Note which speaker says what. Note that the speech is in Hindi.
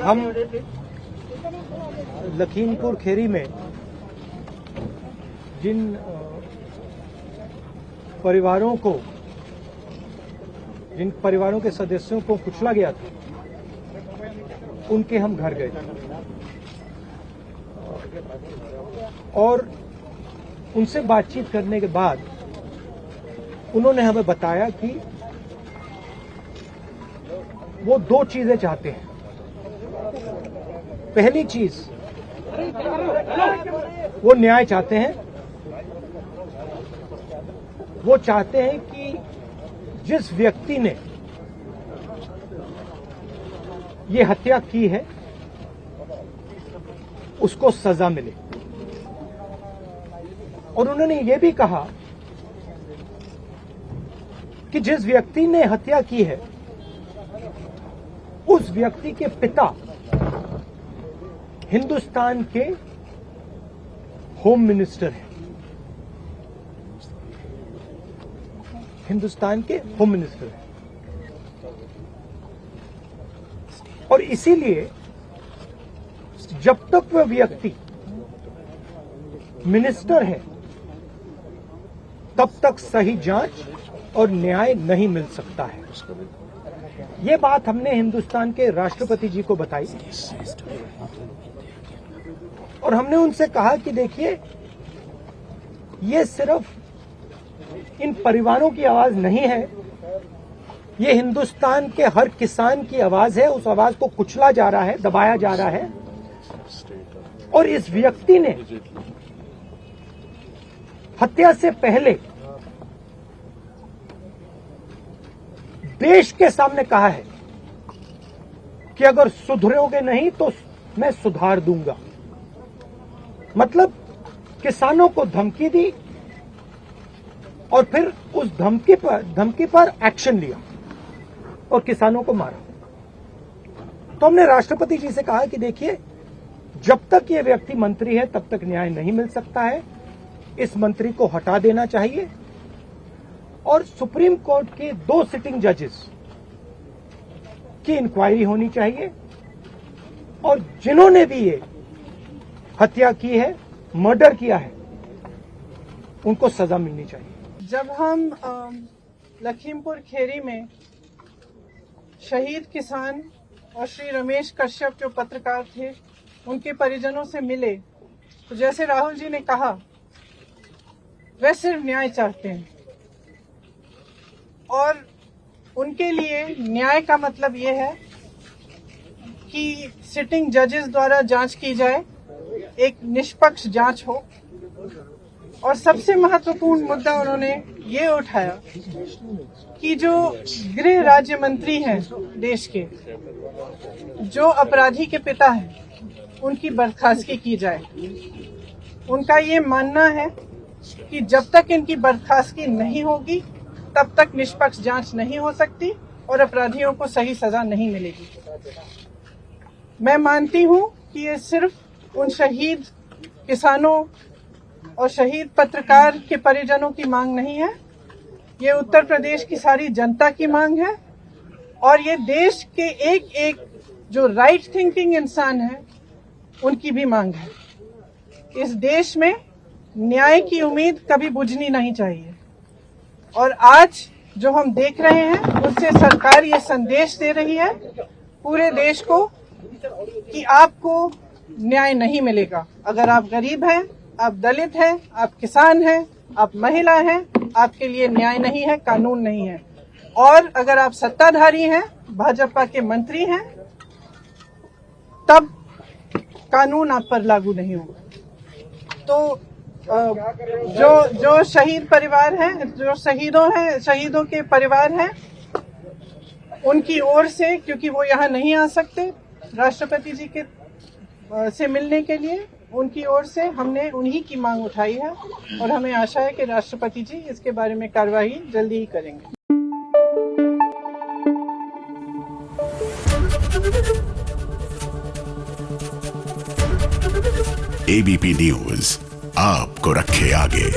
Speaker 1: हम लखीमपुर खेरी में जिन परिवारों के सदस्यों को कुचला गया था, उनके हम घर गए और उनसे बातचीत करने के बाद उन्होंने हमें बताया कि वो दो चीजें चाहते हैं। पहली चीज, वो न्याय चाहते हैं। वो चाहते हैं कि जिस व्यक्ति ने ये हत्या की है उसको सजा मिले। और उन्होंने ये भी कहा कि जिस व्यक्ति ने हत्या की है उस व्यक्ति के पिता हिंदुस्तान के होम मिनिस्टर हैं। हिंदुस्तान के होम मिनिस्टर हैं और इसीलिए जब तक वह व्यक्ति मिनिस्टर है तब तक सही जांच और न्याय नहीं मिल सकता है। ये बात हमने हिंदुस्तान के राष्ट्रपति जी को बताई और हमने उनसे कहा कि देखिए, ये सिर्फ इन परिवारों की आवाज नहीं है, ये हिंदुस्तान के हर किसान की आवाज है। उस आवाज को कुचला जा रहा है, दबाया जा रहा है और इस व्यक्ति ने हत्या से पहले देश के सामने कहा है कि अगर सुधरोगे नहीं तो मैं सुधार दूंगा। मतलब किसानों को धमकी दी और फिर उस धमकी पर एक्शन लिया और किसानों को मारा। तो हमने राष्ट्रपति जी से कहा कि देखिए, जब तक ये व्यक्ति मंत्री है तब तक न्याय नहीं मिल सकता है। इस मंत्री को हटा देना चाहिए और सुप्रीम कोर्ट के 2 सिटिंग जजेस की इंक्वायरी होनी चाहिए और जिन्होंने भी ये हत्या की है, मर्डर किया है, उनको सजा मिलनी चाहिए।
Speaker 2: जब हम लखीमपुर खेरी में शहीद किसान और श्री रमेश कश्यप जो पत्रकार थे, उनके परिजनों से मिले, तो जैसे राहुल जी ने कहा, वे सिर्फ न्याय चाहते हैं और उनके लिए न्याय का मतलब ये है कि सिटिंग जजेस द्वारा जांच की जाए, एक निष्पक्ष जांच हो। और सबसे महत्वपूर्ण मुद्दा उन्होंने ये उठाया कि जो गृह राज्य मंत्री हैं देश के, जो अपराधी के पिता हैं, उनकी बर्खास्तगी की जाए। उनका ये मानना है कि जब तक इनकी बर्खास्तगी नहीं होगी तब तक निष्पक्ष जांच नहीं हो सकती और अपराधियों को सही सजा नहीं मिलेगी। मैं मानती हूं कि ये सिर्फ उन शहीद किसानों और शहीद पत्रकार के परिजनों की मांग नहीं है, ये उत्तर प्रदेश की सारी जनता की मांग है और ये देश के एक एक जो राइट थिंकिंग इंसान है उनकी भी मांग है। इस देश में न्याय की उम्मीद कभी बुझनी नहीं चाहिए और आज जो हम देख रहे हैं उससे सरकार ये संदेश दे रही है पूरे देश को कि आपको न्याय नहीं मिलेगा। अगर आप गरीब हैं, आप दलित हैं, आप किसान हैं, आप महिला हैं, आपके लिए न्याय नहीं है, कानून नहीं है। और अगर आप सत्ताधारी हैं, भाजपा के मंत्री हैं, तब कानून आप पर लागू नहीं होगा। तो जो शहीद परिवार हैं, जो शहीदों के परिवार हैं, उनकी ओर से, क्योंकि वो यहाँ नहीं आ सकते राष्ट्रपति जी के से मिलने के लिए, उनकी ओर से हमने उन्हीं की मांग उठाई है और हमें आशा है कि राष्ट्रपति जी इसके बारे में कार्रवाई जल्दी ही करेंगे।
Speaker 3: एबीपी न्यूज आपको रखे आगे।